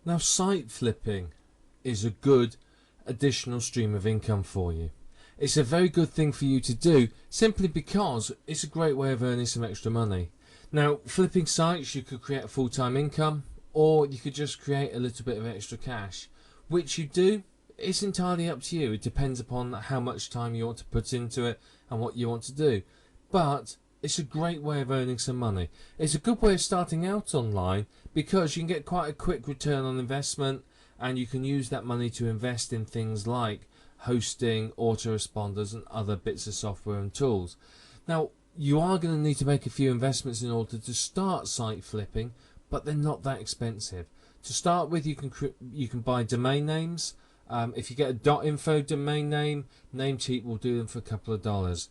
Now, site flipping is a good additional stream of income for you. It's a very good thing for you to do simply because it's a great way of earning some extra money. Now, flipping sites, you could create a full-time income, or you could just create a little bit of extra cash. Which you do, it's entirely up to you. It depends upon how much time you want to put into it and what you want to do. But it's a great way of earning some money. It's a good way of starting out online because you can get quite a quick return on investment, and you can use that money to invest in things like hosting, autoresponders and other bits of software and tools. Now, you are going to need to make a few investments in order to start site flipping, but they're not that expensive. To start with, you can buy domain names. If you get a .info domain name, Namecheap will do them for a couple of dollars.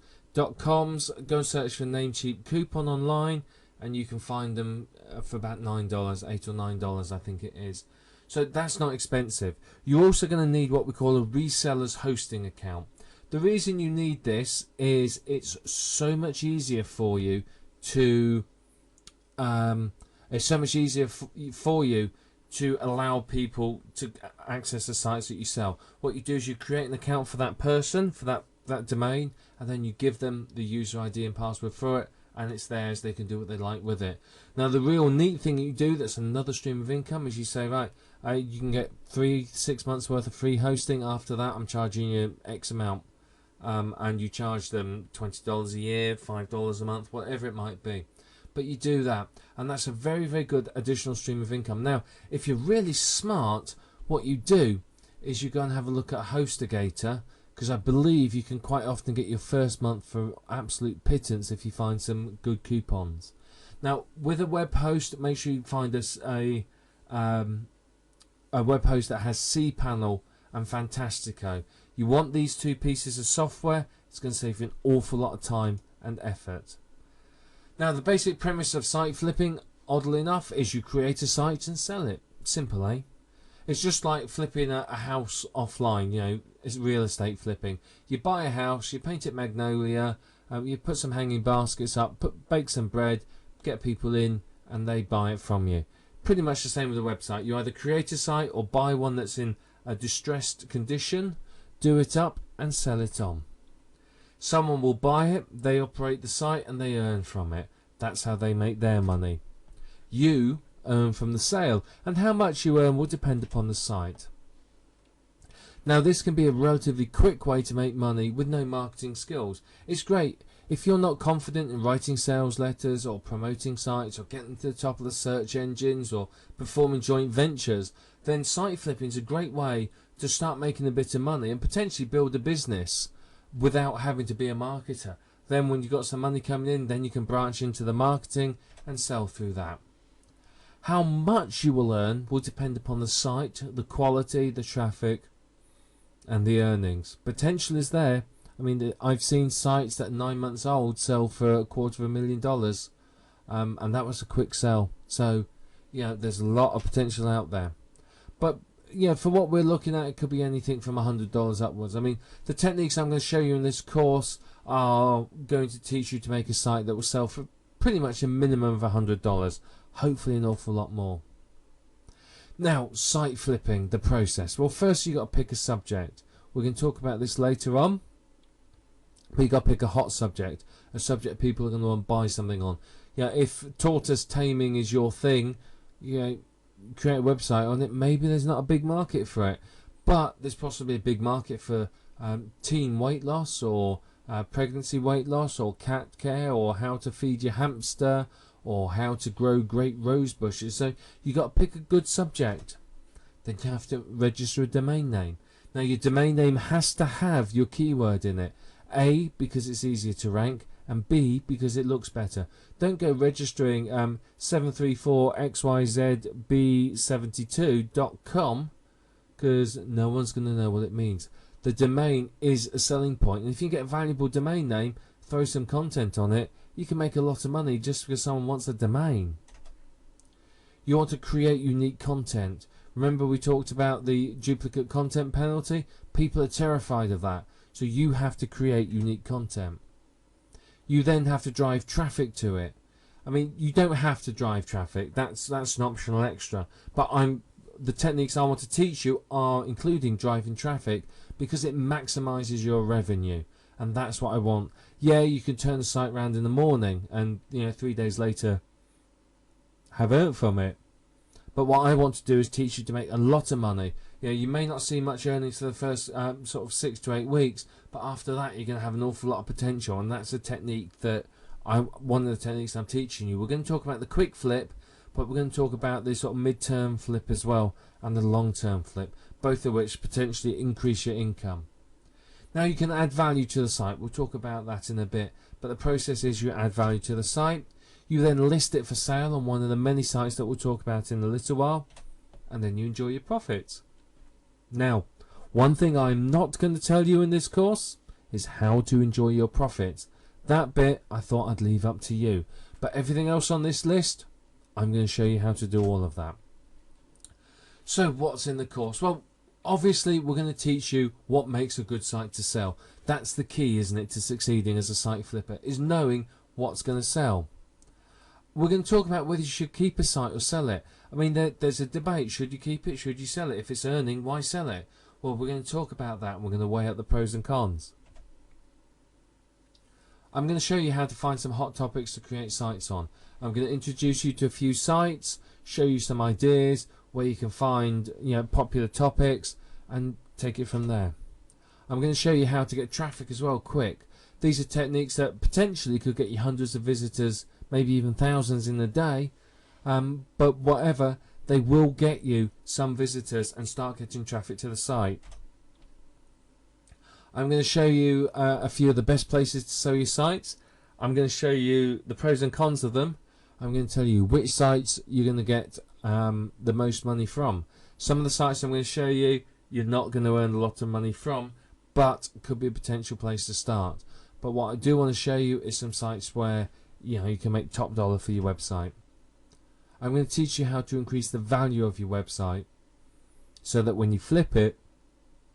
.coms, go and search for Namecheap coupon online, and you can find them for about $9, $8 or $9 I think it is. So that's not expensive. You're also going to need what we call a reseller's hosting account. The reason you need this is it's so much easier for you to allow people to access the sites that you sell. What you do is you create an account for that person, for that domain, and then you give them the user ID and password for it, and it's theirs. They can do what they like with it. Now, the real neat thing you do that's another stream of income is you say, right, you can get 6 months worth of free hosting. After that, I'm charging you X amount, and you charge them $20 a year, $5 a month, whatever it might be. But you do that, and that's a very, very good additional stream of income. Now, if you're really smart, what you do is you go and have a look at HostGator, because I believe you can quite often get your first month for absolute pittance if you find some good coupons. Now, with a web host, make sure you find us a web host that has cPanel and Fantastico. You want these two pieces of software. It's going to save you an awful lot of time and effort. Now, the basic premise of site flipping, oddly enough, is you create a site and sell it. Simple, eh? It's just like flipping a house offline, you know, it's real estate flipping. You buy a house, you paint it magnolia, you put some hanging baskets up, bake some bread, get people in, and they buy it from you. Pretty much the same with a website. You either create a site or buy one that's in a distressed condition, do it up, and sell it on. Someone will buy it, they operate the site, and they earn from it. That's how they make their money. You earn from the sale, and how much you earn will depend upon the site. Now, this can be a relatively quick way to make money with no marketing skills. It's great if you're not confident in writing sales letters or promoting sites or getting to the top of the search engines or performing joint ventures. Then site flipping is a great way to start making a bit of money and potentially build a business without having to be a marketer. Then when you've got some money coming in, then you can branch into the marketing and sell through that. How much you will earn will depend upon the site, the quality, the traffic, and the earnings. Potential is there. I mean, I've seen sites that are 9 months old sell for $250,000, and that was a quick sell. So, yeah, there's a lot of potential out there. But, yeah, for what we're looking at, it could be anything from $100 upwards. I mean, the techniques I'm going to show you in this course are going to teach you to make a site that will sell for pretty much a minimum of $100. Hopefully an awful lot more. Now, site flipping, the process. Well, first you've got to pick a subject. We're going to talk about this later on. But you've got to pick a hot subject. A subject people are going to want to buy something on. Yeah, if tortoise taming is your thing, you know, create a website on it. Maybe there's not a big market for it. But there's possibly a big market for teen weight loss or pregnancy weight loss or cat care or how to feed your hamster or how to grow great rose bushes. So you've got to pick a good subject. Then you have to register a domain name. Now your domain name has to have your keyword in it. A, because it's easier to rank, and B, because it looks better. Don't go registering 734xyzb72.com because no one's going to know what it means. The domain is a selling point, and if you get a valuable domain name, throw some content on it, you can make a lot of money just because someone wants a domain. You want to create unique content. Remember we talked about the duplicate content penalty? People are terrified of that. So you have to create unique content. You then have to drive traffic to it. I mean, you don't have to drive traffic. That's an optional extra. But I'm the techniques I want to teach you are including driving traffic, because it maximizes your revenue, and that's what I want. Yeah, you can turn the site around in the morning and 3 days later have earned from it, but what I want to do is teach you to make a lot of money. You may not see much earnings for the first sort of 6 to 8 weeks, but after that you're going to have an awful lot of potential, and that's a technique that one of the techniques I'm teaching you. We're going to talk about the quick flip, but we're going to talk about the sort of mid-term flip as well, and the long-term flip, both of which potentially increase your income. Now you can add value to the site. We'll talk about that in a bit, but the process is you add value to the site, you then list it for sale on one of the many sites that we'll talk about in a little while, and then you enjoy your profits. Now, one thing I'm not going to tell you in this course is how to enjoy your profits. That bit I thought I'd leave up to you, but everything else on this list, I'm going to show you how to do all of that. So what's in the course? Well, obviously we're going to teach you what makes a good site to sell. That's the key, isn't it, to succeeding as a site flipper, is knowing what's going to sell. We're going to talk about whether you should keep a site or sell it. I mean, there's a debate. Should you keep it? Should you sell it? If it's earning, why sell it? Well, we're going to talk about that, and we're going to weigh up the pros and cons. I'm going to show you how to find some hot topics to create sites on. I'm going to introduce you to a few sites, show you some ideas where you can find popular topics, and take it from there. I'm going to show you how to get traffic as well quick. These are techniques that potentially could get you hundreds of visitors, maybe even thousands in a day, but whatever, they will get you some visitors and start getting traffic to the site. I'm going to show you a few of the best places to sell your sites. I'm going to show you the pros and cons of them. I'm going to tell you which sites you're going to get the most money from. Some of the sites I'm going to show you, you're not going to earn a lot of money from, but could be a potential place to start. But what I do want to show you is some sites where you can make top dollar for your website. I'm going to teach you how to increase the value of your website so that when you flip it,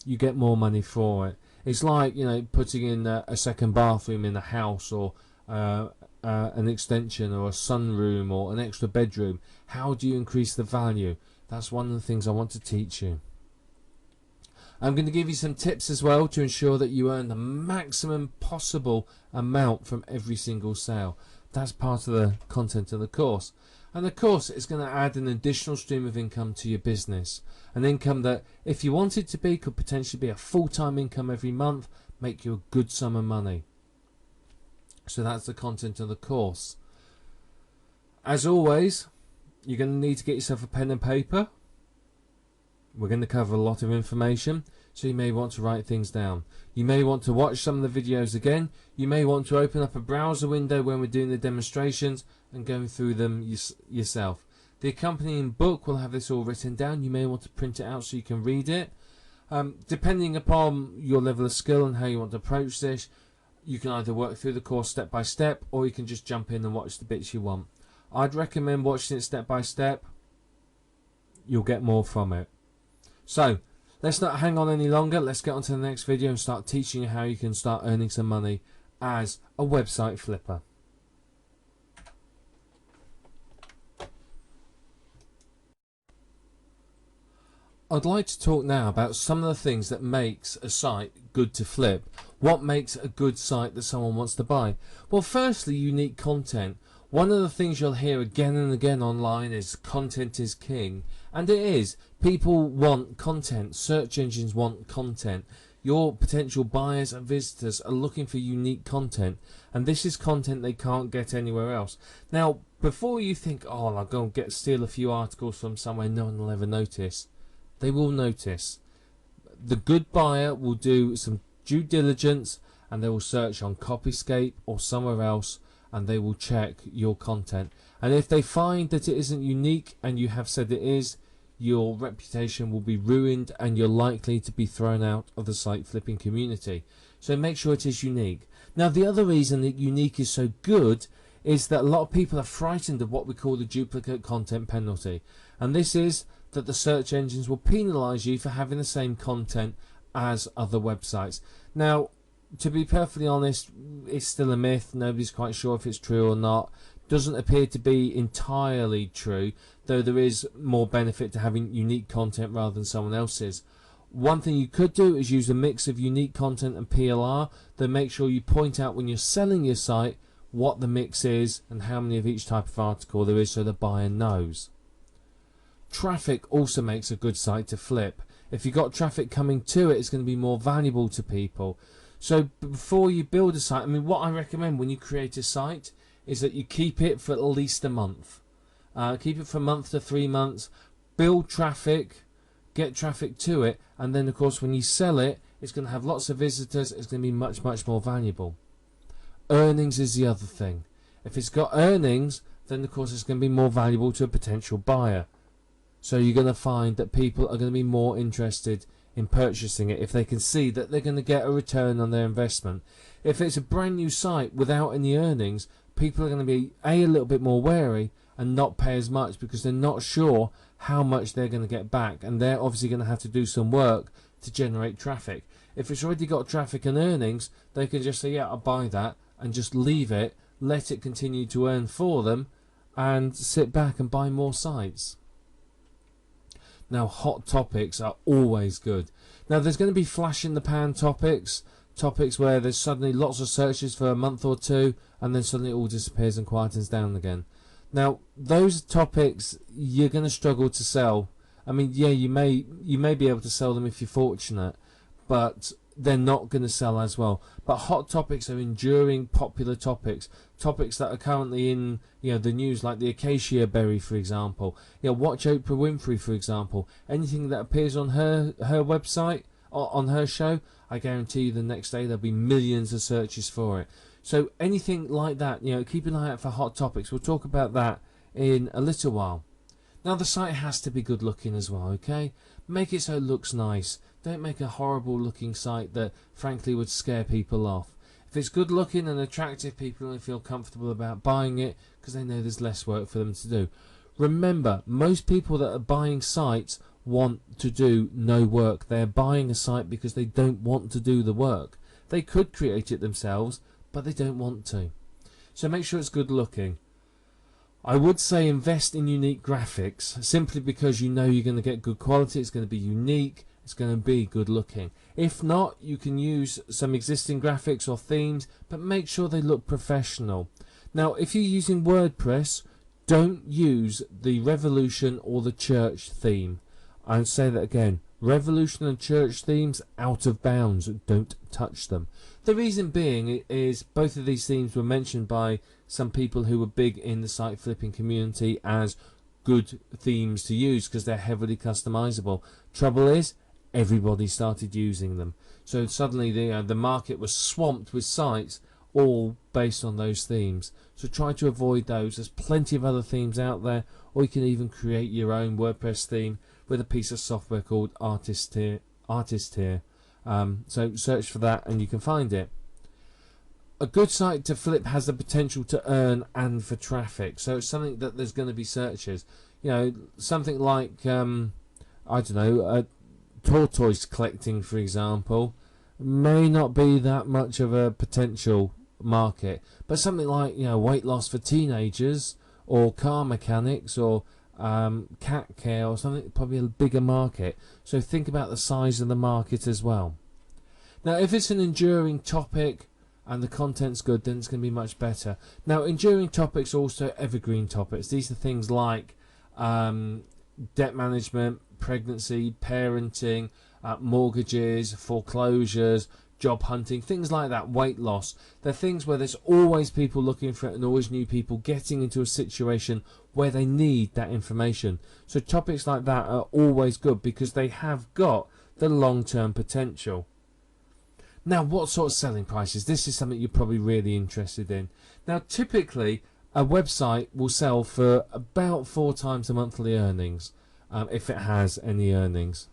you get more money for it. It's like putting in a second bathroom in a house, or an extension, or a sunroom, or an extra bedroom. How do you increase the value? That's one of the things I want to teach you. I'm going to give you some tips as well to ensure that you earn the maximum possible amount from every single sale. That's part of the content of the course. And of course it's going to add an additional stream of income to your business. An income that, if you want it to be, could potentially be a full-time income every month, make you a good sum of money. So that's the content of the course. As always, you're going to need to get yourself a pen and paper. We're going to cover a lot of information, so you may want to write things down. You may want to watch some of the videos again. You may want to open up a browser window when we're doing the demonstrations and going through them yourself. The accompanying book will have this all written down. You may want to print it out so you can read it. Depending upon your level of skill and how you want to approach this, you can either work through the course step by step, or you can just jump in and watch the bits you want. I'd recommend watching it step by step. You'll get more from it. So, let's not hang on any longer. Let's get on to the next video and start teaching you how you can start earning some money as a website flipper. I'd like to talk now about some of the things that makes a site good to flip. What makes a good site that someone wants to buy? Well, firstly, unique content. One of the things you'll hear again and again online is content is king. And it is. People want content. Search engines want content. Your potential buyers and visitors are looking for unique content. And this is content they can't get anywhere else. Now, before you think, oh, I'll go and steal a few articles from somewhere no one will ever notice, they will notice. The good buyer will do some due diligence, and they will search on Copyscape or somewhere else, and they will check your content. And if they find that it isn't unique and you have said it is, your reputation will be ruined and you're likely to be thrown out of the site flipping community. So make sure it is unique. Now, the other reason that unique is so good is that a lot of people are frightened of what we call the duplicate content penalty. And this is that the search engines will penalise you for having the same content as other websites. Now, to be perfectly honest, it's still a myth. Nobody's quite sure if it's true or not. doesn't appear to be entirely true, though there is more benefit to having unique content rather than someone else's. One thing you could do is use a mix of unique content and PLR, then make sure you point out when you're selling your site what the mix is and how many of each type of article there is so the buyer knows. Traffic also makes a good site to flip. If you've got traffic coming to it, it's going to be more valuable to people. So before you build a site, I mean, what I recommend when you create a site is that you keep it for at least a month. Keep it for a month to 3 months, build traffic, get traffic to it, and then of course when you sell it, it's going to have lots of visitors, it's going to be much more valuable. Earnings is the other thing. If it's got earnings, then of course it's going to be more valuable to a potential buyer. So you're going to find that people are going to be more interested in purchasing it if they can see that they're going to get a return on their investment. If it's a brand new site without any earnings, people are going to be a little bit more wary and not pay as much because they're not sure how much they're going to get back, and they're obviously going to have to do some work to generate traffic. If it's already got traffic and earnings, they can just say, yeah, I'll buy that, and just leave it, let it continue to earn for them, and sit back and buy more sites. Now, hot topics are always good. Now, there's going to be flash in the pan topics where there's suddenly lots of searches for a month or two, and then suddenly it all disappears and quietens down again. Now, those topics you're going to struggle to sell. I mean, yeah, you may be able to sell them if you're fortunate, but they're not going to sell as well. But hot topics are enduring, popular topics that are currently in the news, like the acacia berry, for example. Watch Oprah Winfrey, for example. Anything that appears on her website or on her show, I guarantee you the next day there'll be millions of searches for it. So anything like that, keep an eye out for hot topics. We'll talk about that in a little while. Now, the site has to be good looking as well, okay? Make it so it looks nice. Don't make a horrible looking site that frankly would scare people off. If it's good looking and attractive, people will feel comfortable about buying it because they know there's less work for them to do. Remember, most people that are buying sites want to do no work. They're buying a site because they don't want to do the work. They could create it themselves, but they don't want to. So make sure it's good looking. I would say invest in unique graphics simply because you know you're going to get good quality, it's going to be unique, it's going to be good looking. If not, you can use some existing graphics or themes, but make sure they look professional. Now, if you're using WordPress, don't use the Revolution or the Church theme. I'll say that again. Revolution and Church themes, out of bounds. Don't touch them. The reason being is both of these themes were mentioned by some people who were big in the site flipping community as good themes to use because they're heavily customizable. Trouble is, everybody started using them. So suddenly the market was swamped with sites all based on those themes. So try to avoid those. There's plenty of other themes out there, or you can even create your own WordPress theme with a piece of software called Artisteer. So search for that and you can find it. A good site to flip has the potential to earn and for traffic. So it's something that there's going to be searches. Something like tortoise collecting, for example, may not be that much of a potential market, but something like weight loss for teenagers or car mechanics or cat care or something, probably a bigger market. So think about the size of the market as well. Now, if it's an enduring topic and the content's good, then it's going to be much better. Now, enduring topics are also evergreen topics. These are things like debt management, pregnancy, parenting, mortgages, foreclosures, job hunting, things like that, weight loss. They're things where there's always people looking for it and always new people getting into a situation where they need that information. So topics like that are always good because they have got the long-term potential. Now, what sort of selling prices? This is something you're probably really interested in. Now, typically, a website will sell for about 4 times the monthly earnings, if it has any earnings.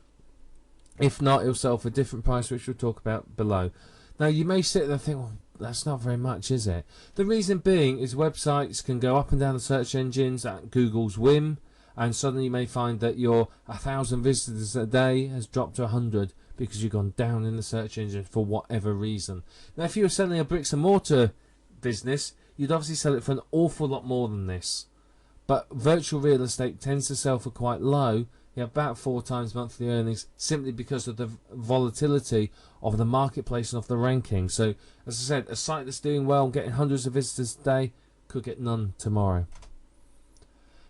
If not, it'll sell for a different price, which we'll talk about below. Now, you may sit there and think, well, that's not very much, is it? The reason being is websites can go up and down the search engines at Google's whim, and suddenly you may find that your 1,000 visitors a day has dropped to 100 because you've gone down in the search engine for whatever reason. Now, if you're selling a bricks and mortar business, you'd obviously sell it for an awful lot more than this. But virtual real estate tends to sell for quite low, about 4 times monthly earnings, simply because of the volatility of the marketplace and of the ranking. So, as I said, a site that's doing well and getting hundreds of visitors today could get none tomorrow.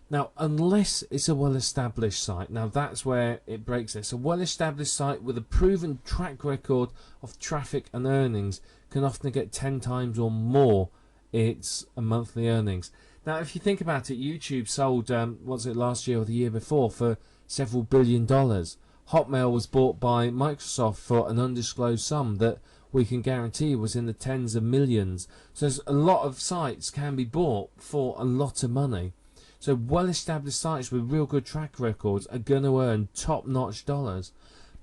Now, unless it's a well-established site, now that's where it breaks. It's a well-established site with a proven track record of traffic and earnings can often get 10 times or more its monthly earnings. Now, if you think about it, YouTube sold, was it last year or the year before, for several $1 billion. Hotmail was bought by Microsoft for an undisclosed sum that we can guarantee was in the tens of millions. So there's a lot of sites can be bought for a lot of money. So well-established sites with real good track records are going to earn top-notch dollars.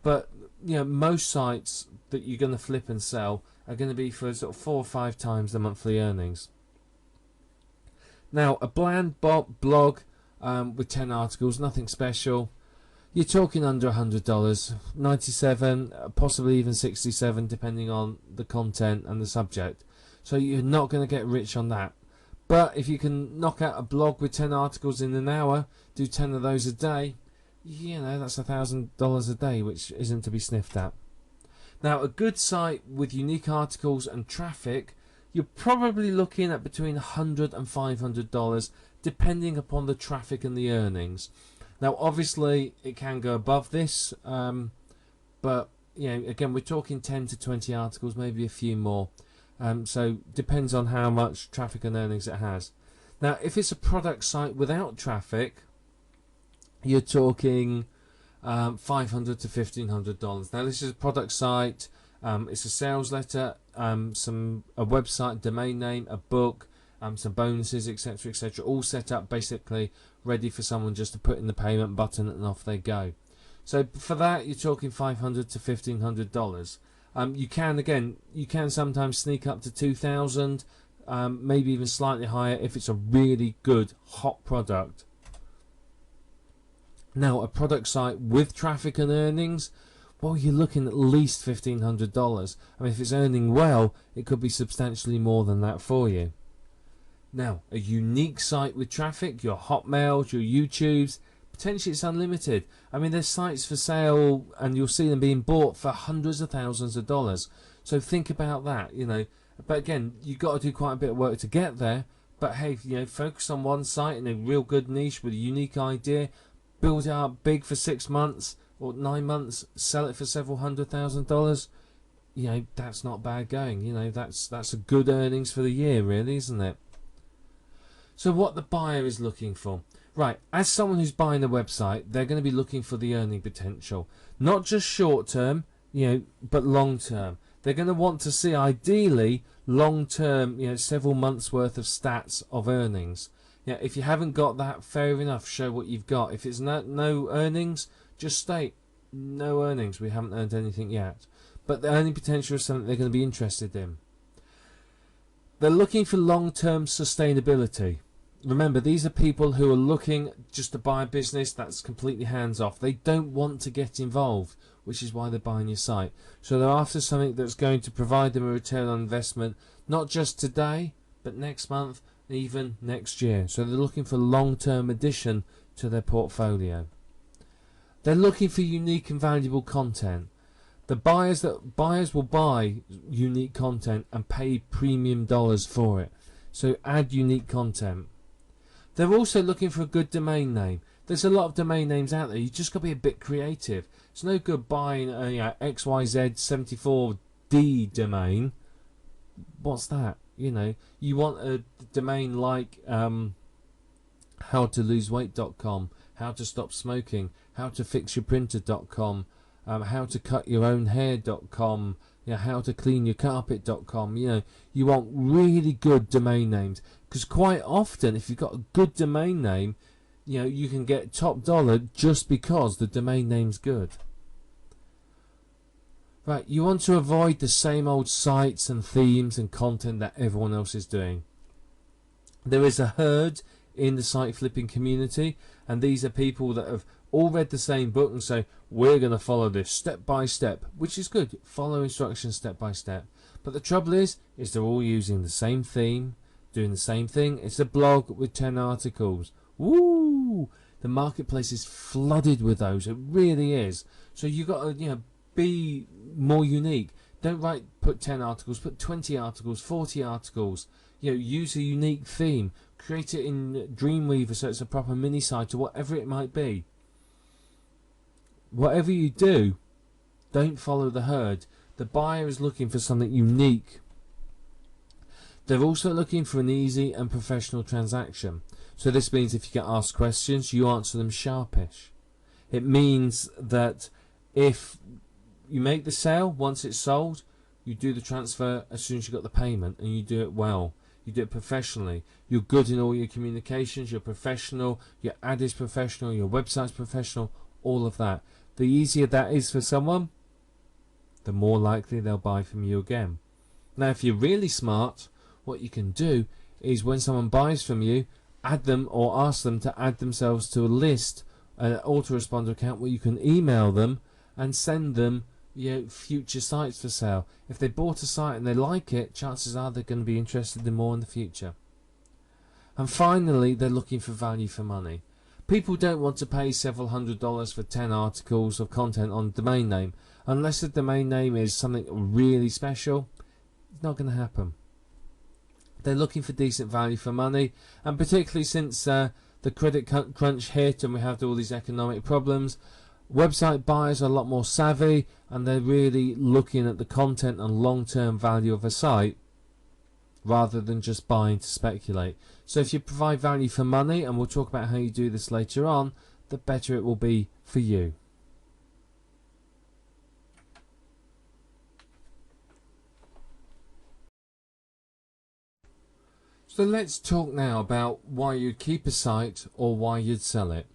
But most sites that you're going to flip and sell are going to be for sort of 4 or 5 times the monthly earnings. Now, a bland blog with 10 articles, nothing special. You're talking under $100, 97, possibly even 67, depending on the content and the subject. So you're not going to get rich on that. But if you can knock out a blog with 10 articles in an hour, do 10 of those a day, that's $1,000 a day, which isn't to be sniffed at. Now, a good site with unique articles and traffic, you're probably looking at between $100 and $500, depending upon the traffic and the earnings. Now, obviously, it can go above this, but again, we're talking 10 to 20 articles, maybe a few more. So depends on how much traffic and earnings it has. Now, if it's a product site without traffic, you're talking $500 to $1,500. Now, this is a product site. It's a sales letter, a website, domain name, a book, some bonuses, etc., etc., all set up basically ready for someone just to put in the payment button and off they go. So for that, you're talking $500 to $1,500. You can sometimes sneak up to 2,000, maybe even slightly higher if it's a really good hot product. Now, a product site with traffic and earnings, well, you're looking at least $1,500. I mean, if it's earning well, it could be substantially more than that for you. Now, a unique site with traffic, your Hotmails, your YouTubes, potentially it's unlimited. I mean, there's sites for sale and you'll see them being bought for hundreds of thousands of dollars. So think about that, But again, you've got to do quite a bit of work to get there. But hey, focus on one site in a real good niche with a unique idea, build it up big for 6 months or 9 months, sell it for several $100,000. That's not bad going. That's a good earnings for the year, really, isn't it? So what the buyer is looking for. Right, as someone who's buying a website, they're going to be looking for the earning potential. Not just short term, but long term. They're going to want to see, ideally, long term, several months worth of stats of earnings. If you haven't got that, fair enough, show what you've got. If it's no earnings, just state, no earnings, we haven't earned anything yet. But the earning potential is something they're going to be interested in. They're looking for long-term sustainability. Remember, these are people who are looking just to buy a business that's completely hands-off. They don't want to get involved, which is why they're buying your site. So they're after something that's going to provide them a return on investment, not just today, but next month, even next year. So they're looking for long-term addition to their portfolio. They're looking for unique and valuable content. The buyers will buy unique content and pay premium dollars for it. So add unique content. They're also looking for a good domain name. There's a lot of domain names out there. You just got to be a bit creative. It's no good buying a XYZ74D domain. What's that? You want a domain like howtoloseweight.com, howtostopsmoking, howtofixyourprinter.com, howtocutyourOwnhair.com, howtocleanyourcarpet.com. You want really good domain names, because quite often if you've got a good domain name, you can get top dollar just because the domain name's good. Right, you want to avoid the same old sites and themes and content that everyone else is doing. There is a herd in the site flipping community, and these are people that have all read the same book and say, we're going to follow this step by step, which is good. Follow instructions step by step. But the trouble is they're all using the same theme, doing the same thing. It's a blog with 10 articles. Woo! The marketplace is flooded with those. It really is. So you got to, be more unique. Don't put 10 articles, put 20 articles, 40 articles. Use a unique theme. Create it in Dreamweaver so it's a proper mini site or whatever it might be. Whatever you do, don't follow the herd. The buyer is looking for something unique. They're also looking for an easy and professional transaction. So this means if you get asked questions, you answer them sharpish. It means that if you make the sale, once it's sold, you do the transfer as soon as you got the payment, and you do it well. You do it professionally. You're good in all your communications. You're professional. Your ad is professional. Your website's professional. All of that. The easier that is for someone, the more likely they'll buy from you again. Now, if you're really smart, what you can do is when someone buys from you, add them or ask them to add themselves to a list, an autoresponder account where you can email them and send them future sites for sale. If they bought a site and they like it, chances are they're going to be interested in more in the future. And finally, they're looking for value for money. People don't want to pay several $100s for 10 articles of content on a domain name. Unless the domain name is something really special, it's not going to happen. They're looking for decent value for money, and particularly since the credit crunch hit and we have all these economic problems, website buyers are a lot more savvy, and they're really looking at the content and long-term value of a site rather than just buying to speculate. So if you provide value for money, and we'll talk about how you do this later on, the better it will be for you. So let's talk now about why you'd keep a site or why you'd sell it.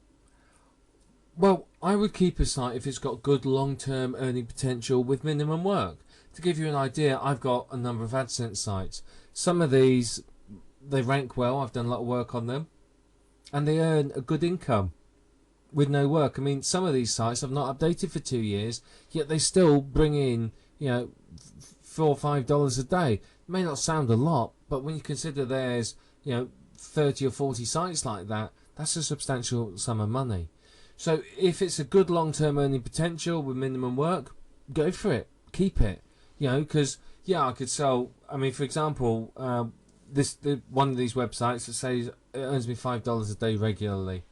Well, I would keep a site if it's got good long-term earning potential with minimum work. To give you an idea, I've got a number of AdSense sites. Some of these, they rank well. I've done a lot of work on them, and they earn a good income with no work. I mean, some of these sites I've not updated for 2 years, yet they still bring in, $4 or $5 a day. It may not sound a lot, but when you consider there's 30 or 40 sites like that, that's a substantial sum of money. So if it's a good long-term earning potential with minimum work, go for it. Keep it. Because I could sell. I mean, for example, one of these websites that says it earns me $5 a day regularly.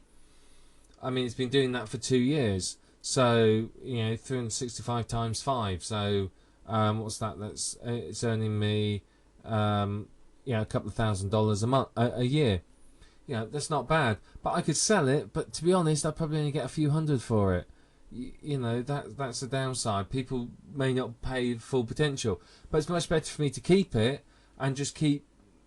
I mean, it's been doing that for 2 years. So 365 times 5. So what's that? It's earning me a couple of $1,000s a month, a year. That's not bad. But I could sell it, but to be honest, I'd probably only get a few hundred for it. That's the downside. People may not pay full potential, but it's much better for me to keep it and just keep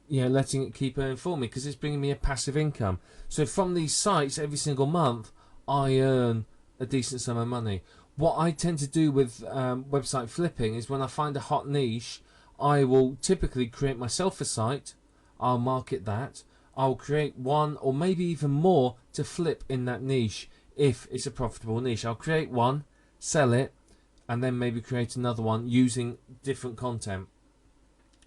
letting it keep earning for me, because it's bringing me a passive income. So from these sites every single month I earn a decent sum of money. What I tend to do with website flipping is when I find a hot niche, I will typically create myself a site, I'll market that, I'll create one or maybe even more to flip in that niche. If it's a profitable niche, I'll create one, sell it, and then maybe create another one using different content.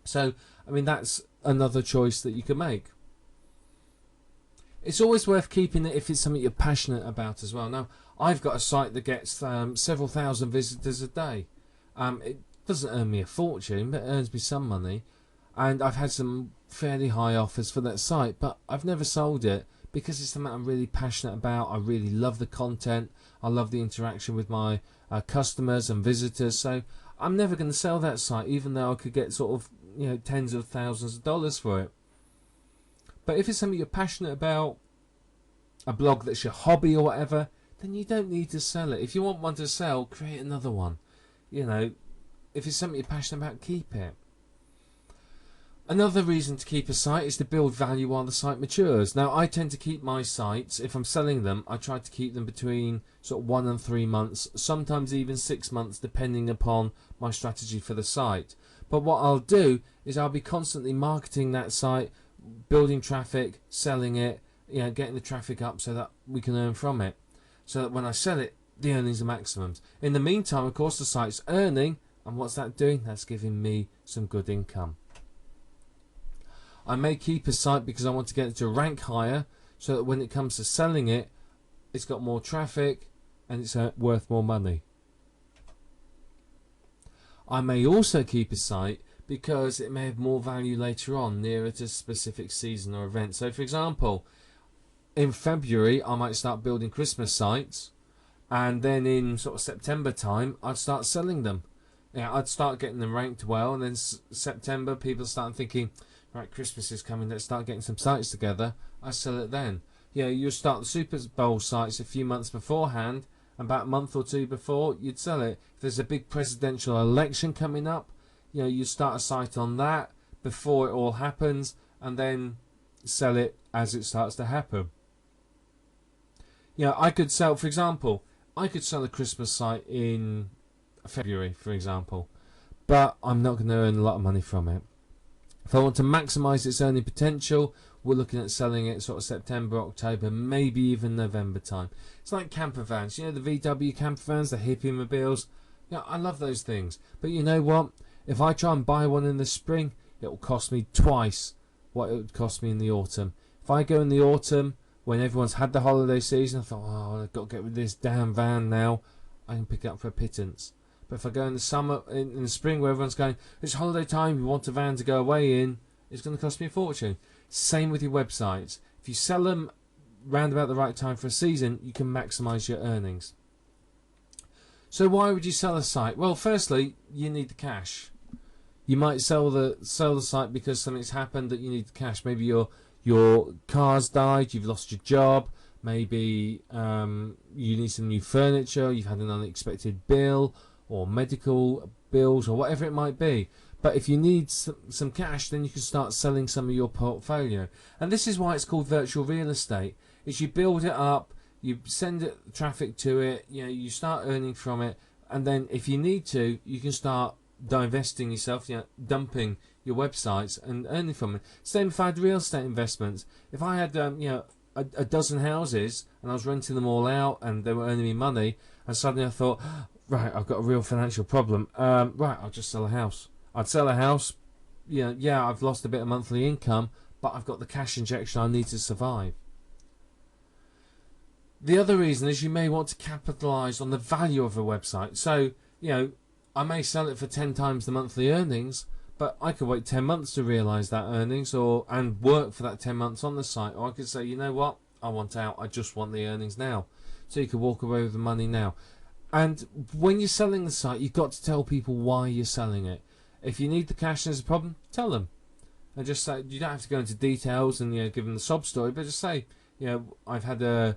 So, I mean, that's another choice that you can make. It's always worth keeping it if it's something you're passionate about as well. Now, I've got a site that gets several thousand visitors a day. It doesn't earn me a fortune, but it earns me some money. And I've had some fairly high offers for that site, but I've never sold it because it's something I'm really passionate about. I really love the content. I love the interaction with my customers and visitors. So I'm never going to sell that site, even though I could get sort of tens of thousands of dollars for it. But if it's something you're passionate about, a blog that's your hobby or whatever, then you don't need to sell it. If you want one to sell, create another one. If it's something you're passionate about, keep it. Another reason to keep a site is to build value while the site matures. Now, I tend to keep my sites, if I'm selling them, I try to keep them between sort of 1 and 3 months, sometimes even 6 months, depending upon my strategy for the site. But what I'll do is I'll be constantly marketing that site, building traffic, selling it, getting the traffic up so that we can earn from it. So that when I sell it, the earnings are maximums. In the meantime, of course, the site's earning, and what's that doing? That's giving me some good income. I may keep a site because I want to get it to rank higher, so that when it comes to selling it, it's got more traffic and it's worth more money. I may also keep a site because it may have more value later on, nearer to a specific season or event. So for example, in February I might start building Christmas sites, and then in sort of September time I'd start selling them. I'd start getting them ranked well, and then September people start thinking, right, Christmas is coming, let's start getting some sites together. I sell it then. You start the Super Bowl sites a few months beforehand, and about a month or two before you'd sell it. If there's a big presidential election coming up, you start a site on that before it all happens, and then sell it as it starts to happen. I could sell, for example, I could sell a Christmas site in February, for example, but I'm not going to earn a lot of money from it. If I want to maximise its earning potential, we're looking at selling it sort of September, October, maybe even November time. It's like camper vans, the VW camper vans, the hippie mobiles. I love those things. But you know what? If I try and buy one in the spring, it will cost me twice what it would cost me in the autumn. If I go in the autumn, when everyone's had the holiday season, I thought, I've got to get rid of this damn van now, I can pick it up for a pittance. But if I go in the summer, in the spring, where everyone's going, it's holiday time, we want a van to go away in, it's going to cost me a fortune. Same with your websites. If you sell them round about the right time for a season, you can maximise your earnings. So why would you sell a site? Well, firstly, you need the cash. You might sell the site because something's happened that you need the cash. Maybe your car's died, you've lost your job, maybe you need some new furniture, you've had an unexpected bill, or medical bills, or whatever it might be. But if you need some cash, then you can start selling some of your portfolio. And this is why it's called virtual real estate. Is you build it up, you send traffic to it, you start earning from it, and then if you need to, you can start divesting yourself, dumping your websites and earning from it. Same if I had real estate investments. If I had a dozen houses and I was renting them all out and they were earning me money, and suddenly I thought, right, I've got a real financial problem. Right, I'll just sell a house. I'd sell a house. I've lost a bit of monthly income, but I've got the cash injection I need to survive. The other reason is you may want to capitalise on the value of a website. So, I may sell it for 10 times the monthly earnings, but I could wait 10 months to realise that earnings and work for that 10 months on the site. Or I could say, you know what, I want out, I just want the earnings now. So you could walk away with the money now. And when you're selling the site, you've got to tell people why you're selling it. If you need the cash and there's a problem, tell them. And just say, you don't have to go into details and give them the sob story, but just say, I've had a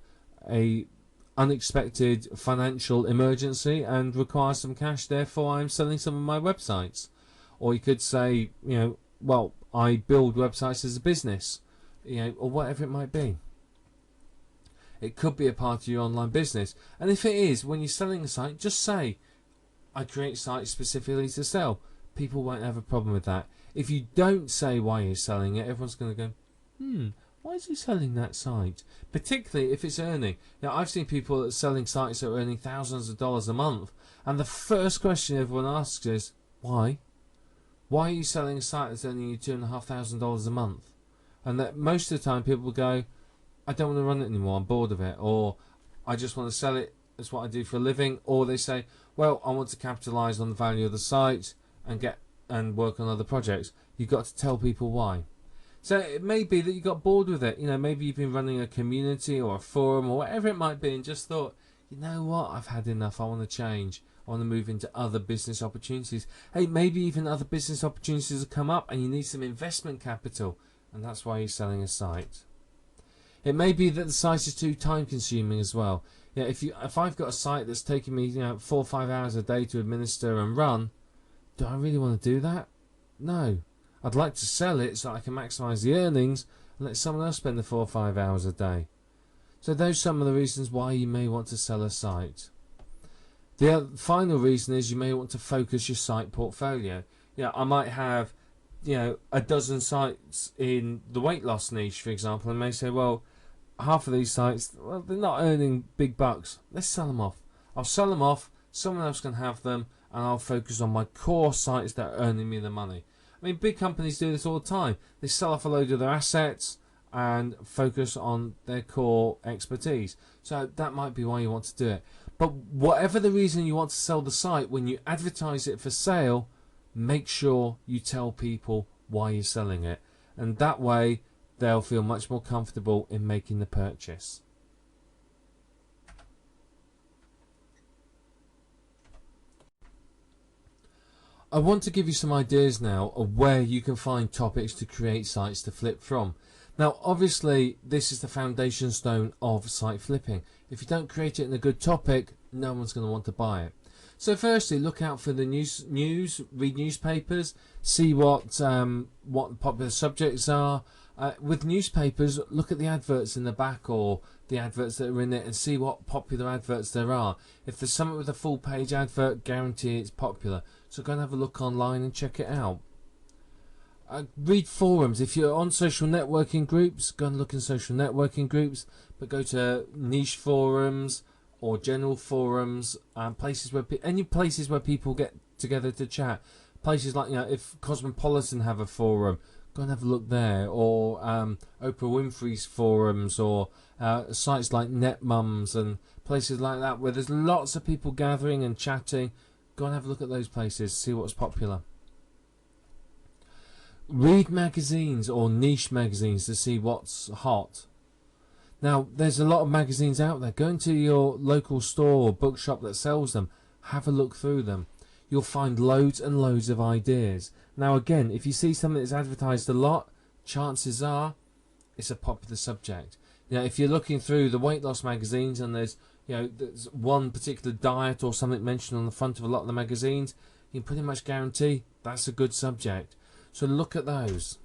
unexpected financial emergency and require some cash, therefore I'm selling some of my websites. Or you could say, well, I build websites as a business, or whatever it might be. It could be a part of your online business. And if it is, when you're selling a site, just say, I create sites specifically to sell. People won't have a problem with that. If you don't say why you're selling it, everyone's going to go, why is he selling that site? Particularly if it's earning. Now, I've seen people that are selling sites that are earning thousands of dollars a month, and the first question everyone asks is, why? Why are you selling a site that's earning you $2,500 a month? And that most of the time people will go, I don't want to run it anymore, I'm bored of it, or I just want to sell it, that's what I do for a living. Or they say, well, I want to capitalise on the value of the site and work on other projects. You've got to tell people why. So it may be that you got bored with it. Maybe you've been running a community or a forum or whatever it might be, and just thought, you know what, I've had enough, I want to change. I want to move into other business opportunities. Hey, maybe even other business opportunities have come up and you need some investment capital, and that's why you're selling a site. It may be that the site is too time consuming as well. If I've got a site that's taking me 4 or 5 hours a day to administer and run, do I really want to do that? No. I'd like to sell it so I can maximise the earnings and let someone else spend the 4 or 5 hours a day. So those are some of the reasons why you may want to sell a site. The final reason is you may want to focus your site portfolio. I might have a dozen sites in the weight loss niche, for example, and may say, well, half of these sites, well, they're not earning big bucks. Let's sell them off. I'll sell them off, someone else can have them, and I'll focus on my core sites that are earning me the money. I mean, big companies do this all the time. They sell off a load of their assets and focus on their core expertise. So that might be why you want to do it. But whatever the reason you want to sell the site, when you advertise it for sale, make sure you tell people why you're selling it. And that way they'll feel much more comfortable in making the purchase. I want to give you some ideas now of where you can find topics to create sites to flip from. Now obviously this is the foundation stone of site flipping. If you don't create it in a good topic, no one's going to want to buy it. So firstly, look out for the news, read newspapers, see what popular subjects are. With newspapers, look at the adverts in the back or the adverts that are in it and see what popular adverts there are. If there's something with a full page advert, guarantee it's popular. So go and have a look online and check it out. Read forums. If you're on social networking groups, go and look in social networking groups, but go to niche forums or general forums, places where any places where people get together to chat. Places like, if Cosmopolitan have a forum, go and have a look there, or Oprah Winfrey's forums, or sites like NetMums and places like that where there's lots of people gathering and chatting. Go and have a look at those places, see what's popular. Read magazines or niche magazines to see what's hot. Now, there's a lot of magazines out there. Go into your local store or bookshop that sells them. Have a look through them. You'll find loads and loads of ideas. Now, again, if you see something that's advertised a lot, chances are it's a popular subject. If you're looking through the weight loss magazines and there's one particular diet or something mentioned on the front of a lot of the magazines, you can pretty much guarantee that's a good subject. So look at those.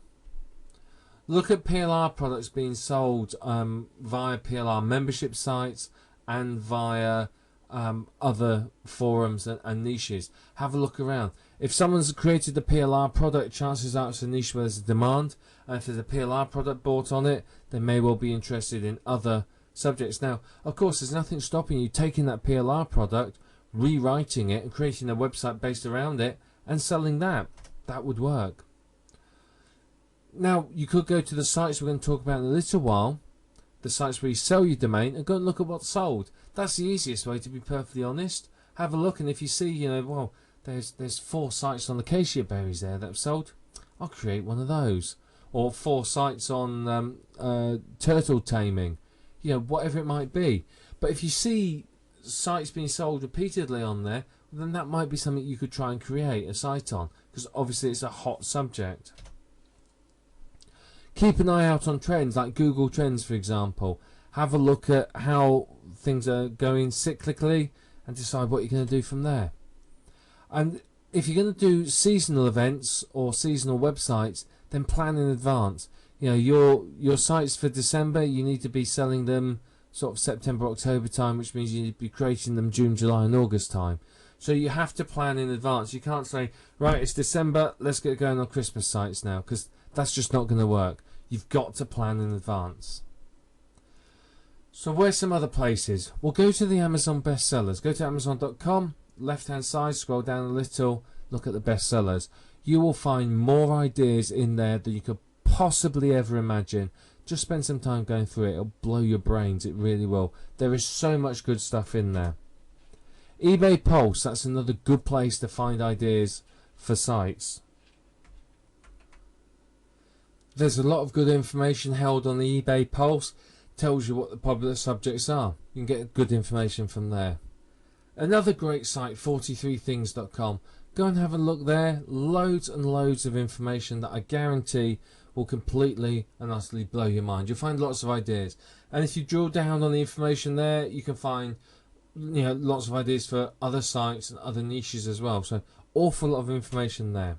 Look at PLR products being sold via PLR membership sites and via other forums and niches. Have a look around. If someone's created a PLR product, chances are it's a niche where there's a demand, and if there's a PLR product bought on it, they may well be interested in other subjects. Now, of course, there's nothing stopping you taking that PLR product, rewriting it and creating a website based around it and selling that. That would work. Now, you could go to the sites we're going to talk about in a little while, the sites where you sell your domain, and go and look at what's sold. That's the easiest way, to be perfectly honest. Have a look, and if you see, well, there's 4 sites on the cassia berries there that have sold, I'll create one of those. Or 4 sites on turtle taming, whatever it might be. But if you see sites being sold repeatedly on there, then that might be something you could try and create a site on, because obviously it's a hot subject. Keep an eye out on trends like Google Trends, for example. Have a look at how things are going cyclically and decide what you're going to do from there. And if you're going to do seasonal events or seasonal websites, then plan in advance. Your sites for December, you need to be selling them sort of September, October time, which means you need to be creating them June, July and August time. So you have to plan in advance. You can't say, right, it's December, let's get going on Christmas sites now, because that's just not going to work. You've got to plan in advance. So where's some other places? Well, go to the Amazon bestsellers. Go to Amazon.com, left hand side, scroll down a little, look at the bestsellers. You will find more ideas in there than you could possibly ever imagine. Just spend some time going through it. It'll blow your brains. It really will. There is so much good stuff in there. eBay Pulse, that's another good place to find ideas for sites. There's a lot of good information held on the eBay Pulse. Tells you what the popular subjects are. You can get good information from there. Another great site, 43things.com. Go and have a look there. Loads and loads of information that I guarantee will completely and utterly blow your mind. You'll find lots of ideas. And if you drill down on the information there, you can find lots of ideas for other sites and other niches as well. So awful lot of information there.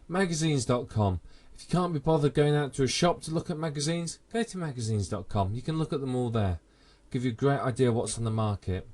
Magazines.com. If you can't be bothered going out to a shop to look at magazines, go to magazines.com. You can look at them all there. Give you a great idea of what's on the market.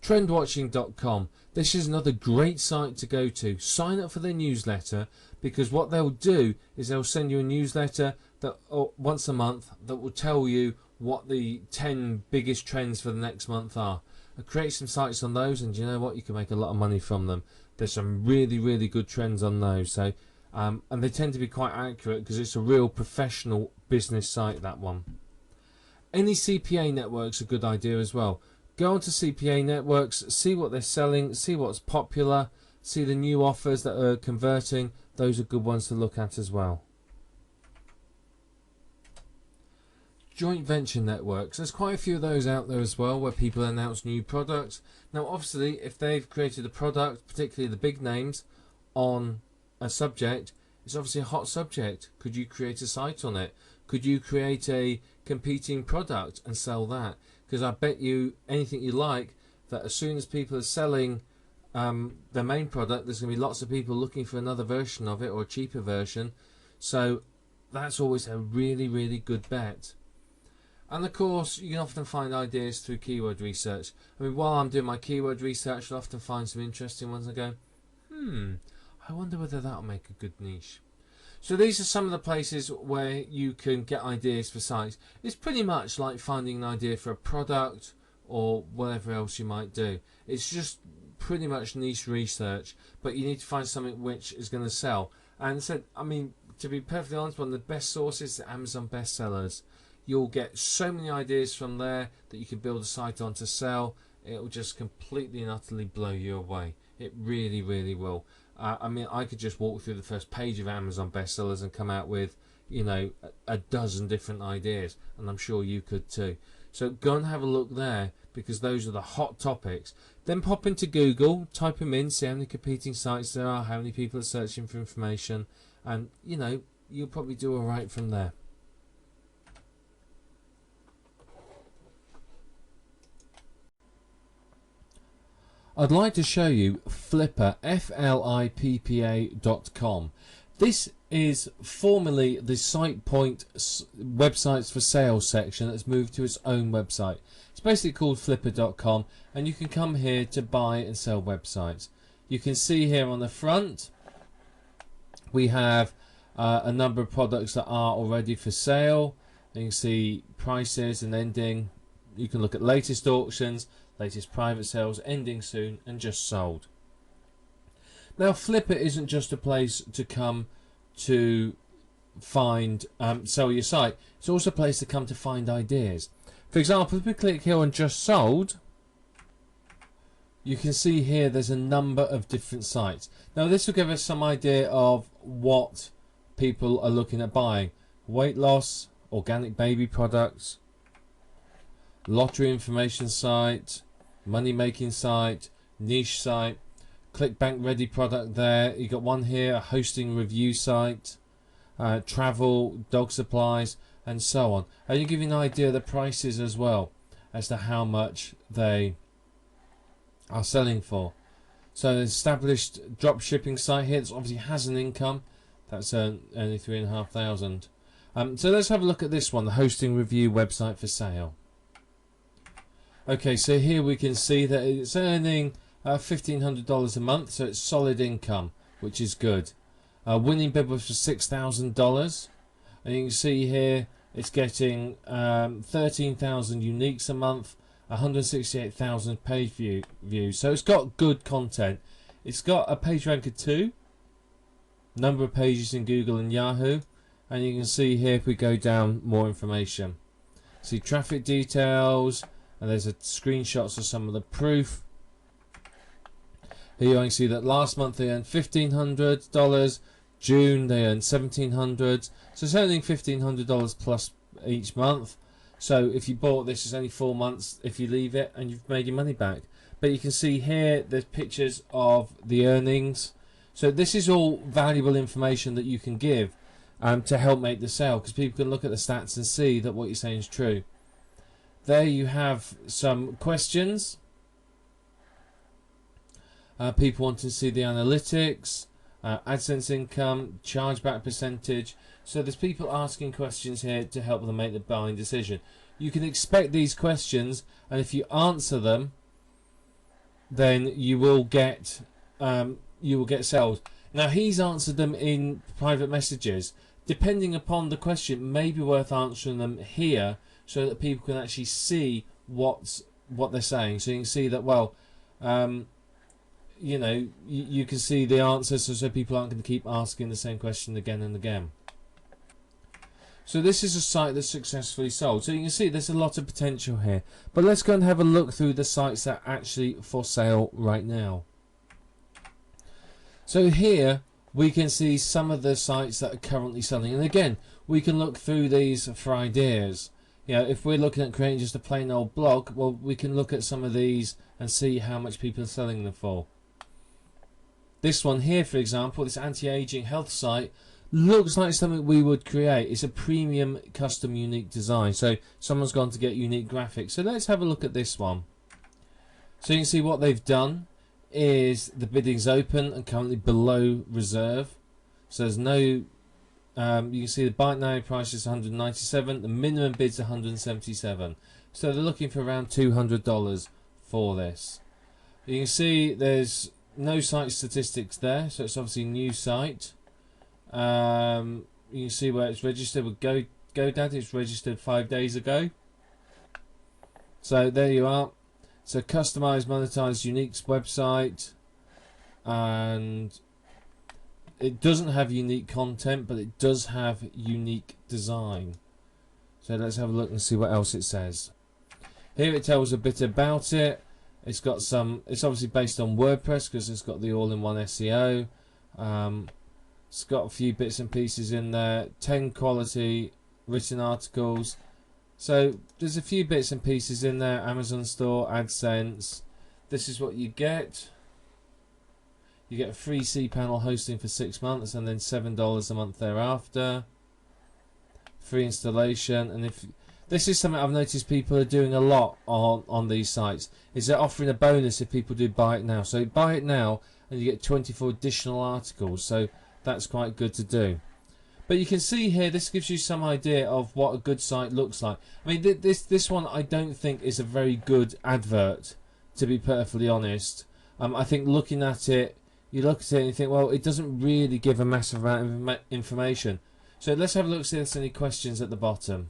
Trendwatching.com. This is another great site to go to. Sign up for their newsletter, because what they'll do is they'll send you a newsletter that once a month that will tell you what the 10 biggest trends for the next month are. Create some sites on those, and you know what? You can make a lot of money from them. There's some really, really good trends on those. So and they tend to be quite accurate because it's a real professional business site, that one. Any CPA network's a good idea as well. Go onto CPA networks, see what they're selling, see what's popular, see the new offers that are converting. Those are good ones to look at as well. Joint venture networks. There's quite a few of those out there as well, where people announce new products. Now obviously if they've created a product, particularly the big names, on a subject, it's obviously a hot subject. Could you create a site on it? Could you create a competing product and sell that? Because I bet you anything you like that as soon as people are selling their main product, there's going to be lots of people looking for another version of it, or a cheaper version. So that's always a really, really good bet. And of course, you can often find ideas through keyword research. I mean, while I'm doing my keyword research, I'll often find some interesting ones and go, I wonder whether that'll make a good niche. So these are some of the places where you can get ideas for sites. It's pretty much like finding an idea for a product or whatever else you might do. It's just pretty much niche research, but you need to find something which is going to sell. And so, I mean, to be perfectly honest, one of the best sources is Amazon bestsellers. You'll get so many ideas from there that you can build a site on to sell. It will just completely and utterly blow you away. It really, really will. I mean, I could just walk through the first page of Amazon bestsellers and come out with, you know, a dozen different ideas, and I'm sure you could too. So go and have a look there, because those are the hot topics. Then pop into Google, type them in, see how many competing sites there are, how many people are searching for information, and, you know, you'll probably do all right from there. I'd like to show you Flippa, flippa.com. This is formerly the SitePoint websites for sales section that's moved to its own website. It's basically called flippa.com, and you can come here to buy and sell websites. You can see here on the front we have a number of products that are already for sale. You can see prices and ending. You can look at latest auctions, latest private sales, ending soon, and just sold. Now Flippa isn't just a place to come to find sell your site. It's also a place to come to find ideas. For example, if we click here on just sold, you can see here there's a number of different sites. Now this will give us some idea of what people are looking at buying. Weight loss, organic baby products, lottery information site, money making site, niche site, ClickBank ready product there. You got one here, a hosting review site, travel, dog supplies, and so on. And you give you an idea of the prices as well as to how much they are selling for. So an established drop shipping site here that obviously has an income. That's only $3,500. So let's have a look at this one, the hosting review website for sale. Okay, so here we can see that it's earning $1,500 a month, so it's solid income, which is good. Winning bid was for $6,000, and you can see here it's getting 13,000 uniques a month, 168,000 page views. So it's got good content. It's got a PageRanker 2, number of pages in Google and Yahoo, and you can see here if we go down more information. See traffic details. And there's screenshots of some of the proof. Here you can see that last month they earned $1,500. June they earned $1,700. So it's earning $1,500 plus each month. So if you bought this, it's only 4 months if you leave it, and you've made your money back. But you can see here there's pictures of the earnings. So this is all valuable information that you can give to help make the sale, because people can look at the stats and see that what you're saying is true. There you have some questions. People want to see the analytics, AdSense income, chargeback percentage. So there's people asking questions here to help them make the buying decision. You can expect these questions, and if you answer them, then you will get sold. Now he's answered them in private messages. Depending upon the question, it may be worth answering them here, so that people can actually see what they're saying. So you can see that, well, you know, you can see the answers, so people aren't going to keep asking the same question again and again. So this is a site that's successfully sold. So you can see there's a lot of potential here. But let's go and have a look through the sites that are actually for sale right now. So here we can see some of the sites that are currently selling. And again, we can look through these for ideas. You know, if we're looking at creating just a plain old blog, well, we can look at some of these and see how much people are selling them for. This one here, for example, this anti-aging health site, looks like something we would create. It's a premium custom unique design, so someone's gone to get unique graphics. So let's have a look at this one. So you can see what they've done is the bidding's open and currently below reserve. So there's no you can see the buy now price is 197, the minimum bid's 177. So they're looking for around $200 for this. You can see there's no site statistics there, so it's obviously a new site. You can see where it's registered with GoDaddy. It's registered 5 days ago. So there you are. It's a customized, monetized, unique website, and it doesn't have unique content, but it does have unique design. So let's have a look and see what else it says. Here it tells a bit about it. It's got some. It's obviously based on WordPress because it's got the all-in-one SEO. It's got a few bits and pieces in there, 10 quality written articles. So there's a few bits and pieces in there. Amazon Store, AdSense. This is what you get. You get a free cPanel hosting for 6 months and then $7 a month thereafter. Free installation. And if this is something I've noticed people are doing a lot on these sites, is they're offering a bonus if people do buy it now. So buy it now and you get 24 additional articles. So that's quite good to do. But you can see here, this gives you some idea of what a good site looks like. I mean, this one I don't think is a very good advert, to be perfectly honest. I think looking at it, you look at it and you think, well, it doesn't really give a massive amount of information. So let's have a look, see if there's any questions at the bottom.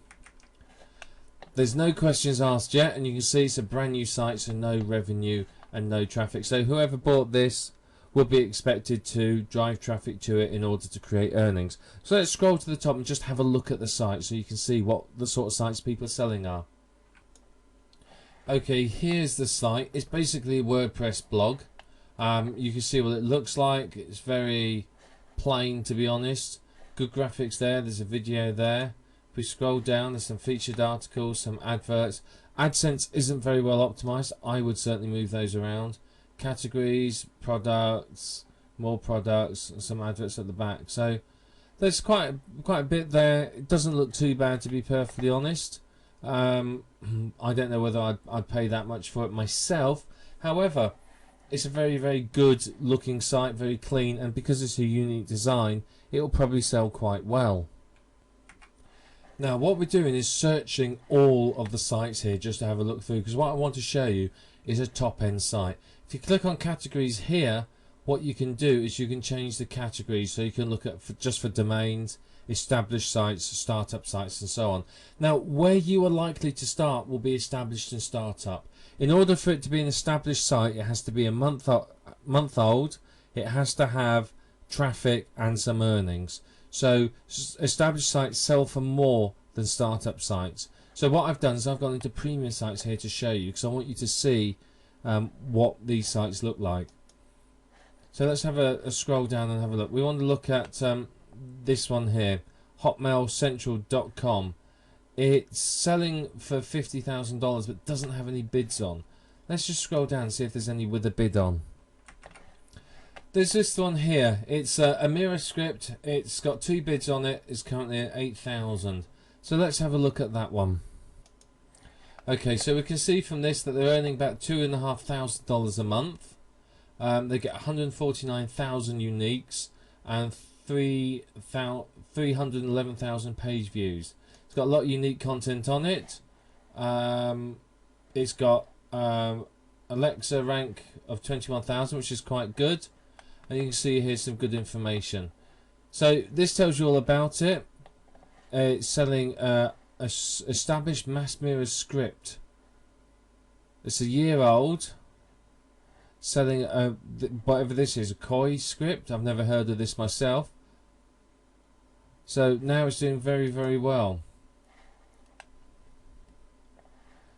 There's no questions asked yet, and you can see it's a brand new site, so no revenue and no traffic. So whoever bought this would be expected to drive traffic to it in order to create earnings. So let's scroll to the top and just have a look at the site so you can see what the sort of sites people are selling are. Okay, here's the site. It's basically a WordPress blog. You can see what it looks like. It's very plain, to be honest. Good graphics there. There's a video there. If we scroll down, there's some featured articles, some adverts. AdSense isn't very well optimized. I would certainly move those around. Categories, products, more products, and some adverts at the back. So there's quite a bit there. It doesn't look too bad, to be perfectly honest. I don't know whether I'd pay that much for it myself. However, it's a very, very good looking site, very clean, and because it's a unique design, it will probably sell quite well. Now what we're doing is searching all of the sites here just to have a look through, because what I want to show you is a top end site. If you click on categories here, what you can do is you can change the categories, so you can look at just for domains, established sites, startup sites, and so on. Now where you are likely to start will be established and startup. In order for it to be an established site, it has to be a month old, it has to have traffic and some earnings. So established sites sell for more than startup sites. So what I've done is I've gone into premium sites here to show you, because I want you to see what these sites look like. So let's have a scroll down and have a look. We want to look at this one here, hotmailcentral.com. It's selling for $50,000 but doesn't have any bids on. Let's just scroll down and see if there's any with a bid on. There's this one here. It's a mirror script. It's got 2 bids on it. It's currently at $8,000. So let's have a look at that one. Okay, so we can see from this that they're earning about $2,500 a month. They get 149,000 uniques and 311,000 page views. It's got a lot of unique content on it. It's got Alexa rank of 21,000, which is quite good. And you can see here some good information. So this tells you all about it. It's selling a established mass mirror script. It's a year old. selling whatever this is, a KOI script. I've never heard of this myself. So now it's doing very, very well.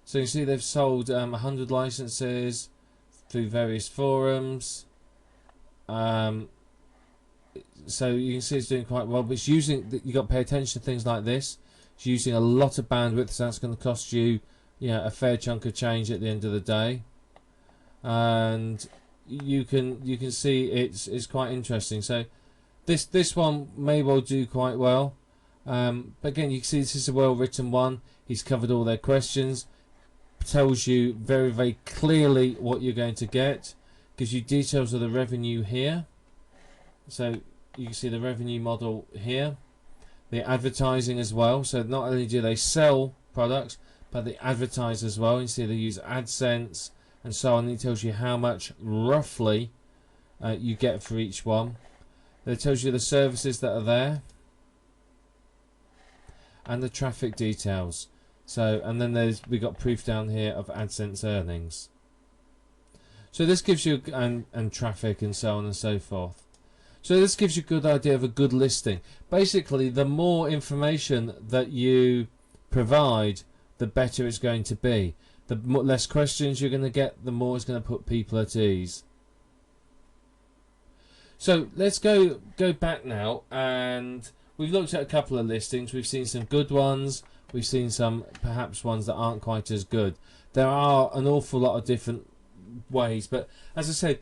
So you see they've sold 100 licenses through various forums. So you can see it's doing quite well, but it's using, you got to pay attention to things like this. It's using a lot of bandwidth, so that's going to cost you, a fair chunk of change at the end of the day. And you can see it's quite interesting. So this one may well do quite well. But again, you can see this is a well written one. He's covered all their questions. Tells you very, very clearly what you're going to get. Gives you details of the revenue here. So you can see the revenue model here. The advertising as well. So not only do they sell products, but they advertise as well. You see they use AdSense and so on. It tells you how much roughly you get for each one. It tells you the services that are there and the traffic details. So, and then we got proof down here of AdSense earnings. So this gives you and traffic and so on and so forth. So this gives you a good idea of a good listing. Basically, the more information that you provide, the better it's going to be. The less questions you're going to get, the more it's going to put people at ease. So let's go back now, and we've looked at a couple of listings. We've seen some good ones. We've seen some perhaps ones that aren't quite as good. There are an awful lot of different ways, but as I said,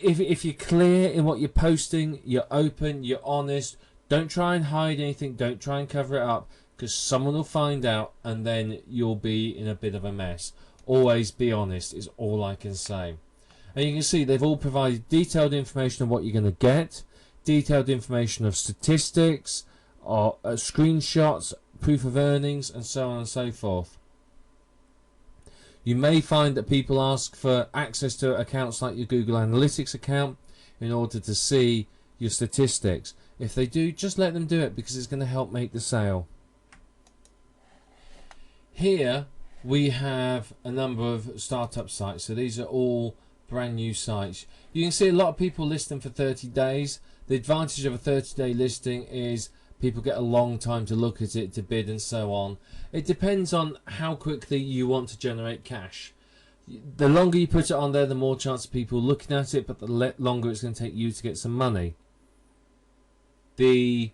if you're clear in what you're posting, you're open, you're honest, don't try and hide anything, don't try and cover it up, because someone will find out and then you'll be in a bit of a mess. Always be honest is all I can say. And you can see they've all provided detailed information on what you're going to get, detailed information of statistics, or screenshots, proof of earnings, and so on and so forth. You may find that people ask for access to accounts like your Google Analytics account in order to see your statistics. If they do, just let them do it, because it's going to help make the sale. Here we have a number of startup sites. So these are all brand new sites. You can see a lot of people list them for 30 days. The advantage of a 30-day listing is people get a long time to look at it, to bid and so on. It depends on how quickly you want to generate cash. The longer you put it on there, the more chance of people looking at it, but the longer it's going to take you to get some money. The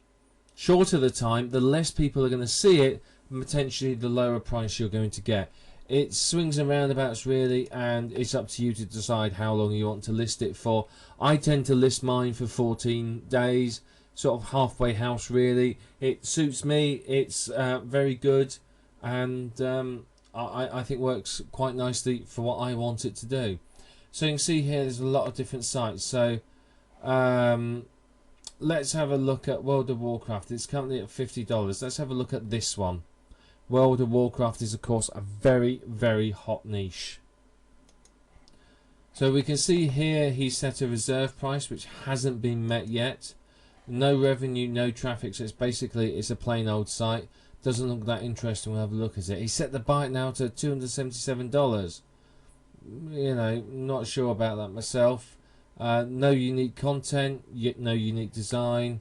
shorter the time, the less people are going to see it, and potentially the lower price you're going to get. It swings and roundabouts really, and it's up to you to decide how long you want to list it for. I tend to list mine for 14 days, sort of halfway house really. It suits me, it's very good, and I think works quite nicely for what I want it to do. So you can see here there's a lot of different sites. So let's have a look at World of Warcraft. It's currently at $50. Let's have a look at this one. World of Warcraft is of course a very, very hot niche. So we can see here he's set a reserve price which hasn't been met yet. No revenue, no traffic, so it's a plain old site. Doesn't look that interesting. We'll have a look at it. He set the buy now to $277. Not sure about that myself. No unique content, yet no unique design.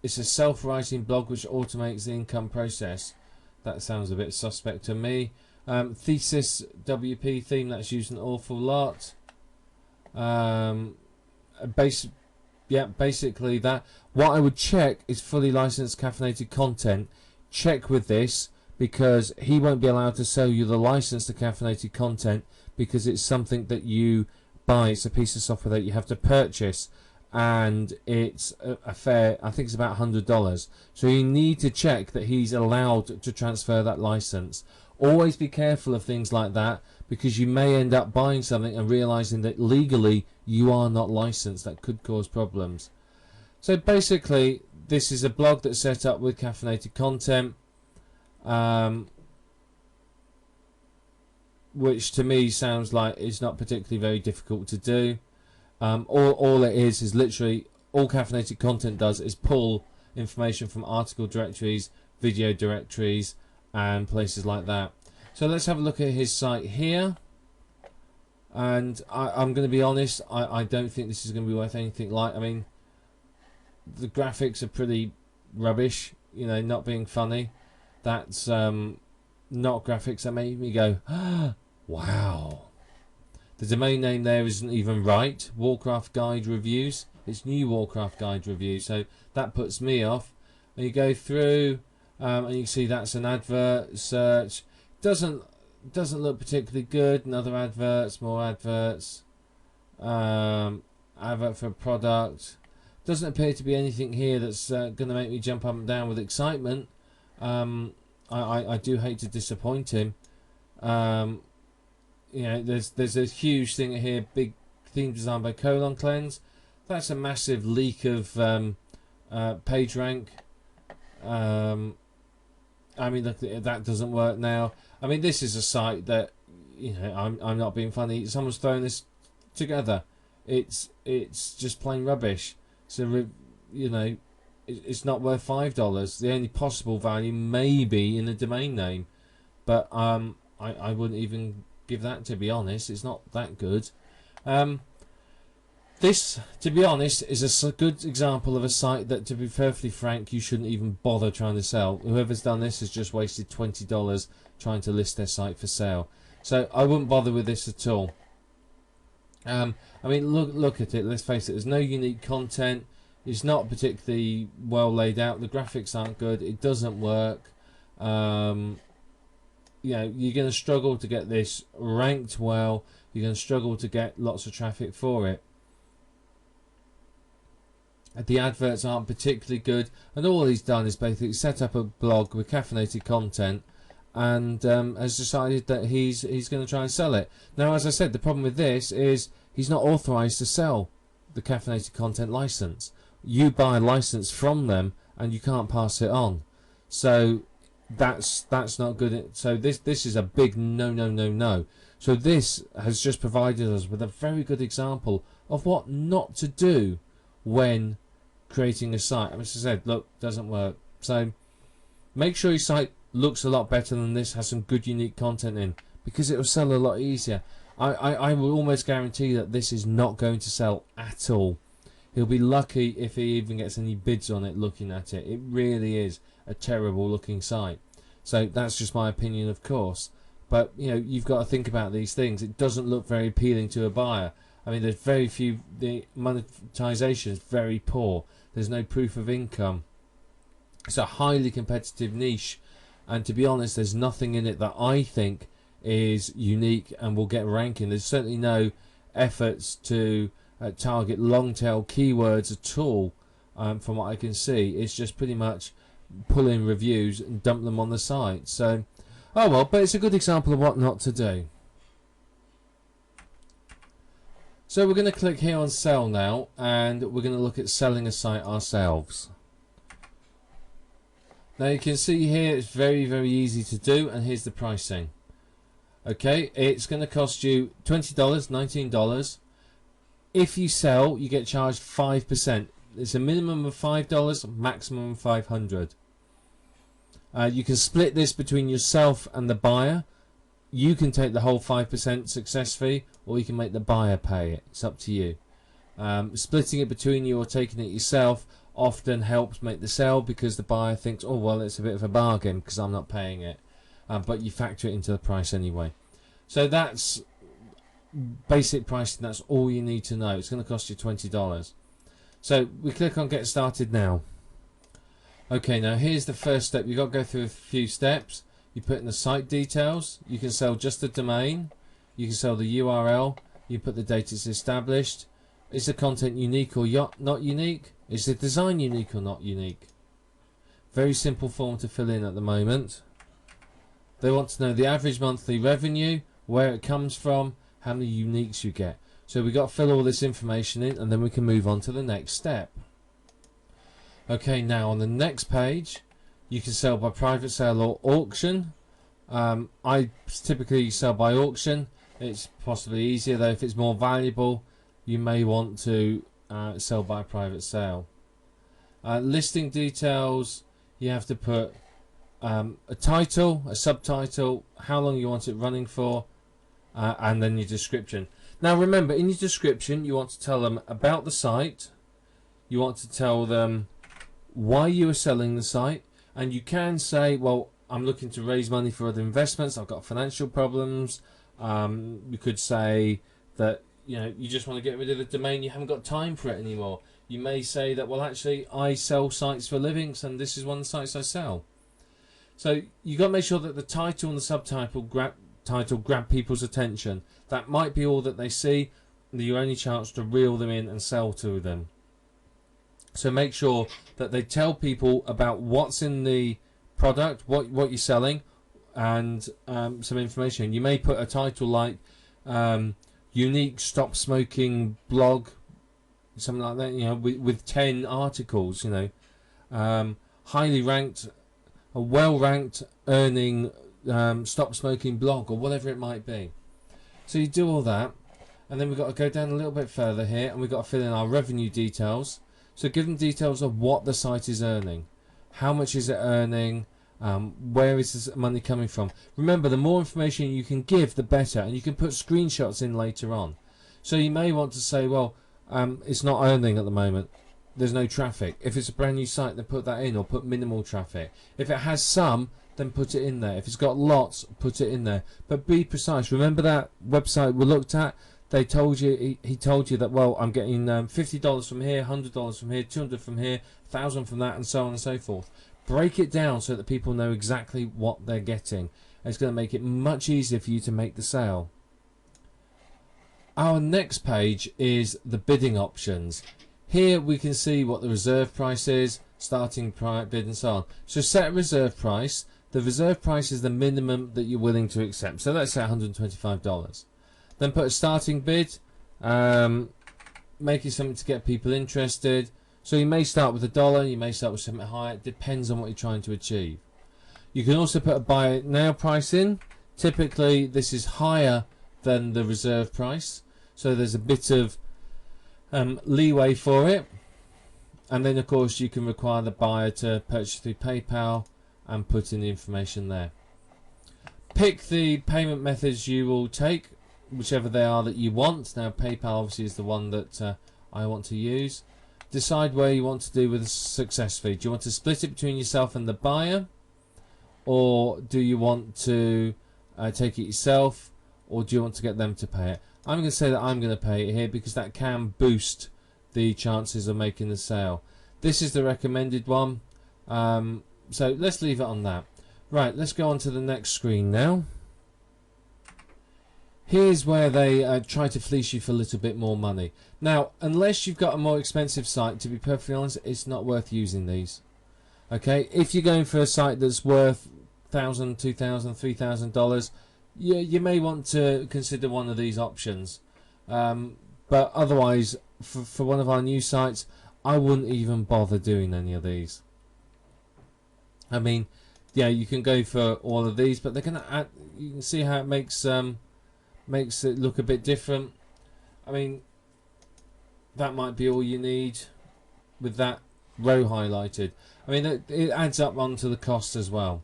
It's a self-writing blog which automates the income process. That sounds a bit suspect to me. Thesis WP theme, that's used an awful lot. Basically that. What I would check is fully licensed caffeinated content. Check with this, because he won't be allowed to sell you the license to caffeinated content, because it's something that you buy. It's a piece of software that you have to purchase, and it's a fair, I think it's about $100. So you need to check that he's allowed to transfer that license. Always be careful of things like that, because you may end up buying something and realizing that legally you are not licensed. That could cause problems. So basically this is a blog that's set up with caffeinated content, which to me sounds like it's not particularly very difficult to do. All it is literally, all caffeinated content does is pull information from article directories, video directories, and places like that. So let's have a look at his site here. and I'm going to be honest, I don't think this is going to be worth anything like. I mean, the graphics are pretty rubbish, you know, not being funny. That's not graphics that made me go, wow. The domain name there isn't even right. Warcraft Guide Reviews. It's New Warcraft Guide Reviews, so that puts me off. And you go through, and you can see that's an advert search. Doesn't look particularly good. Another adverts, more adverts. Advert for a product. Doesn't appear to be anything here that's going to make me jump up and down with excitement. I do hate to disappoint him. You know, there's a huge thing here, big theme designed by Colon Cleanse. That's a massive leak of page rank. I mean, look, that doesn't work now. I mean, this is a site that, you know, I'm not being funny. Someone's thrown this together. It's just plain rubbish. So, you know, it's not worth $5. The only possible value may be in the domain name, but I wouldn't even give that, to be honest. It's not that good. This, to be honest, is a good example of a site that, to be perfectly frank, you shouldn't even bother trying to sell. Whoever's done this has just wasted $20 trying to list their site for sale. So I wouldn't bother with this at all. I mean, look at it. Let's face it. There's no unique content. It's not particularly well laid out. The graphics aren't good. It doesn't work. You know, you're going to struggle to get this ranked well. You're going to struggle to get lots of traffic for it. The adverts aren't particularly good, and all he's done is basically set up a blog with caffeinated content, and has decided that he's going to try and sell it. Now, as I said, the problem with this is he's not authorised to sell the caffeinated content license. You buy a license from them, and you can't pass it on. So that's not good. So this is a big no. So this has just provided us with a very good example of what not to do when creating a site. As I said, look, doesn't work. So make sure your site looks a lot better than this, has some good unique content in, because it will sell a lot easier. I will almost guarantee that this is not going to sell at all. He'll be lucky if he even gets any bids on it looking at it. It really is a terrible looking site. So that's just my opinion, of course. But, you know, you've got to think about these things. It doesn't look very appealing to a buyer. I mean, there's very few, the monetization is very poor. There's no proof of income. It's a highly competitive niche. And to be honest, there's nothing in it that I think is unique and will get ranking. There's certainly no efforts to target long tail keywords at all, from what I can see. It's just pretty much pull in reviews and dump them on the site. So, oh well, but it's a good example of what not to do. So we're going to click here on sell now, and we're going to look at selling a site ourselves. Now you can see here it's very easy to do, and here's the pricing. Okay, it's going to cost you $20, $19. If you sell, you get charged 5%. It's a minimum of $5, maximum of $500. You can split this between yourself and the buyer. You can take the whole 5% success fee, or you can make the buyer pay it. It's up to you. Splitting it between you or taking it yourself often helps make the sale, because the buyer thinks, oh well, it's a bit of a bargain because I'm not paying it. But you factor it into the price anyway. So that's basic pricing. That's all you need to know. It's going to cost you $20. So we click on get started now. Okay, now here's the first step. You've got to go through a few steps. You put in the site details. You can sell just the domain. You can sell the URL. You put the date it's established. Is the content unique or not unique? Is the design unique or not unique? Very simple form to fill in at the moment. They want to know the average monthly revenue, where it comes from, how many uniques you get. So we've got to fill all this information in, and then we can move on to the next step. Okay, now on the next page, you can sell by private sale or auction. I typically sell by auction. It's possibly easier, though. If it's more valuable, you may want to sell by private sale. Listing details, you have to put a title, a subtitle, how long you want it running for, and then your description. Now remember, in your description you want to tell them about the site, you want to tell them why you are selling the site, and you can say, well, I'm looking to raise money for other investments, I've got financial problems. You could say that you just want to get rid of the domain, you haven't got time for it anymore. You may say that, well, actually I sell sites for livings and this is one of the sites I sell. So you got to make sure that the title and the subtitle grab people's attention. That might be all that they see, your only chance to reel them in and sell to them. So make sure that they tell people about what's in the product, what you're selling, and some information. You may put a title like unique stop smoking blog, something like that, with 10 articles, highly ranked, a well ranked earning stop smoking blog, or whatever it might be. So you do all that, and then we've got to go down a little bit further here, and we've got to fill in our revenue details. So give them details of what the site is earning, how much is it earning, where is this money coming from. Remember, the more information you can give, the better, and you can put screenshots in later on. So you may want to say, well, it's not earning at the moment, there's no traffic. If it's a brand new site, then put that in, or put minimal traffic. If it has some, then put it in there. If it's got lots, put it in there. But be precise. Remember that website we looked at? They told you, he told you that, well, I'm getting $50 from here, $100 from here, $200 from here, $1,000 from that, and so on and so forth. Break it down so that people know exactly what they're getting. It's going to make it much easier for you to make the sale. Our next page is the bidding options. Here we can see what the reserve price is, starting price, bid, and so on. So set a reserve price. The reserve price is the minimum that you're willing to accept. So let's say $125. Then put a starting bid, make it something to get people interested. So you may start with $1, you may start with something higher. It depends on what you're trying to achieve. You can also put a buy it now price in. Typically this is higher than the reserve price, so there's a bit of leeway for it. And then of course you can require the buyer to purchase through PayPal and put in the information there. Pick the payment methods you will take, whichever they are that you want. Now PayPal obviously is the one that I want to use. Decide where you want to do with the success fee. Do you want to split it between yourself and the buyer, or do you want to take it yourself, or do you want to get them to pay it? I'm going to say that I'm going to pay it here because that can boost the chances of making the sale. This is the recommended one, so let's leave it on that. Right, let's go on to the next screen now. Here's where they try to fleece you for a little bit more money. Now, unless you've got a more expensive site, to be perfectly honest, it's not worth using these. Okay, if you're going for a site that's worth $1,000, $2,000, $3,000, you may want to consider one of these options. But otherwise, for one of our new sites, I wouldn't even bother doing any of these. I mean, yeah, you can go for all of these, but they're going to add. You can see how it makes it look a bit different. I mean, that might be all you need with that row highlighted. I mean, it adds up onto the cost as well.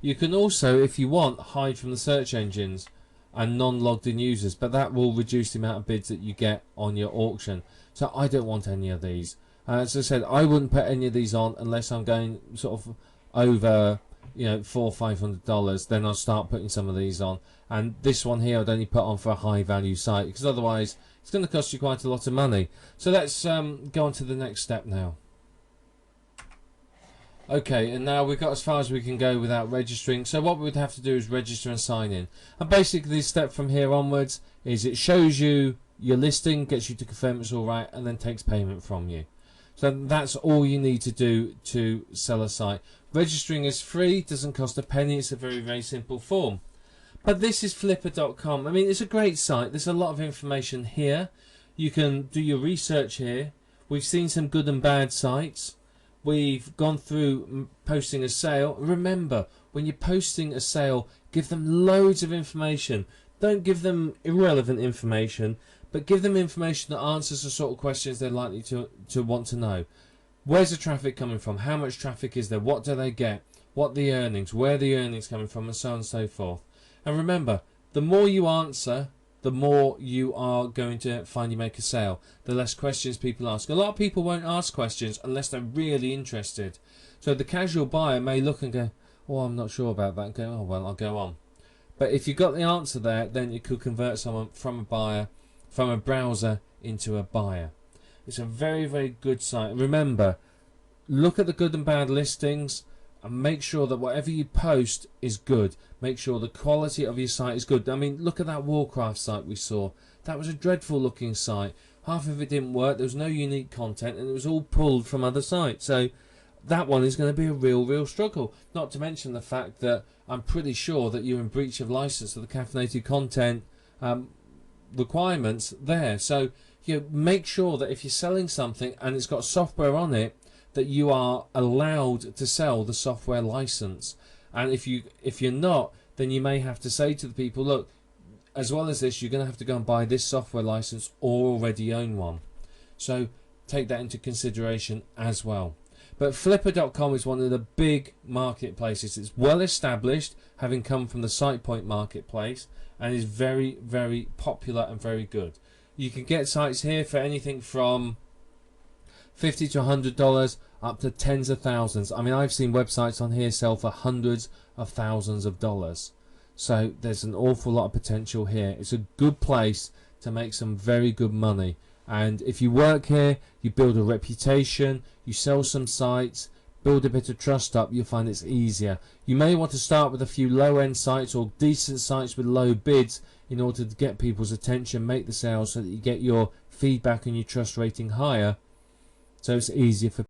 You can also, if you want, hide from the search engines and non-logged in users, but that will reduce the amount of bids that you get on your auction. So I don't want any of these. As I said, I wouldn't put any of these on unless I'm going sort of over, $400 or $500. Then I'll start putting some of these on. And this one here I'd only put on for a high value site, because otherwise it's going to cost you quite a lot of money. So let's go on to the next step now. Okay, and now we've got as far as we can go without registering. So what we would have to do is register and sign in. And basically the step from here onwards is it shows you your listing, gets you to confirm it's all right, and then takes payment from you. So that's all you need to do to sell a site. Registering is free, doesn't cost a penny. It's a very, very simple form. But this is Flippa.com. I mean, it's a great site. There's a lot of information here. You can do your research here. We've seen some good and bad sites. We've gone through posting a sale. Remember, when you're posting a sale, give them loads of information. Don't give them irrelevant information, but give them information that answers the sort of questions they're likely to want to know. Where's the traffic coming from? How much traffic is there? What do they get? What are the earnings? Where are the earnings coming from? And so on and so forth. And remember, the more you answer, the more you are going to find you make a sale. The less questions people ask. A lot of people won't ask questions unless they're really interested. So the casual buyer may look and go, oh, I'm not sure about that, and go, oh well, I'll go on. But if you've got the answer there, then you could convert someone from a buyer, from a browser into a buyer. It's a very, very good site. Remember, look at the good and bad listings and make sure that whatever you post is good. Make sure the quality of your site is good. I mean, look at that Warcraft site we saw. That was a dreadful looking site. Half of it didn't work. There was no unique content and it was all pulled from other sites. So that one is going to be a real struggle. Not to mention the fact that I'm pretty sure that you're in breach of license of the caffeinated content requirements there. So make sure that if you're selling something and it's got software on it, that you are allowed to sell the software license. And if you're not, then you may have to say to the people, look, as well as this, you're going to have to go and buy this software license or already own one. So take that into consideration as well. But Flippa.com is one of the big marketplaces. It's well established, having come from the SitePoint marketplace, and is very, very popular and very good. You can get sites here for anything from $50 to $100 up to tens of thousands. I mean, I've seen websites on here sell for hundreds of thousands of dollars. So there's an awful lot of potential here. It's a good place to make some very good money. And if you work here, you build a reputation, you sell some sites, build a bit of trust up, you'll find it's easier. You may want to start with a few low-end sites or decent sites with low bids in order to get people's attention, make the sales so that you get your feedback and your trust rating higher. So it's easier for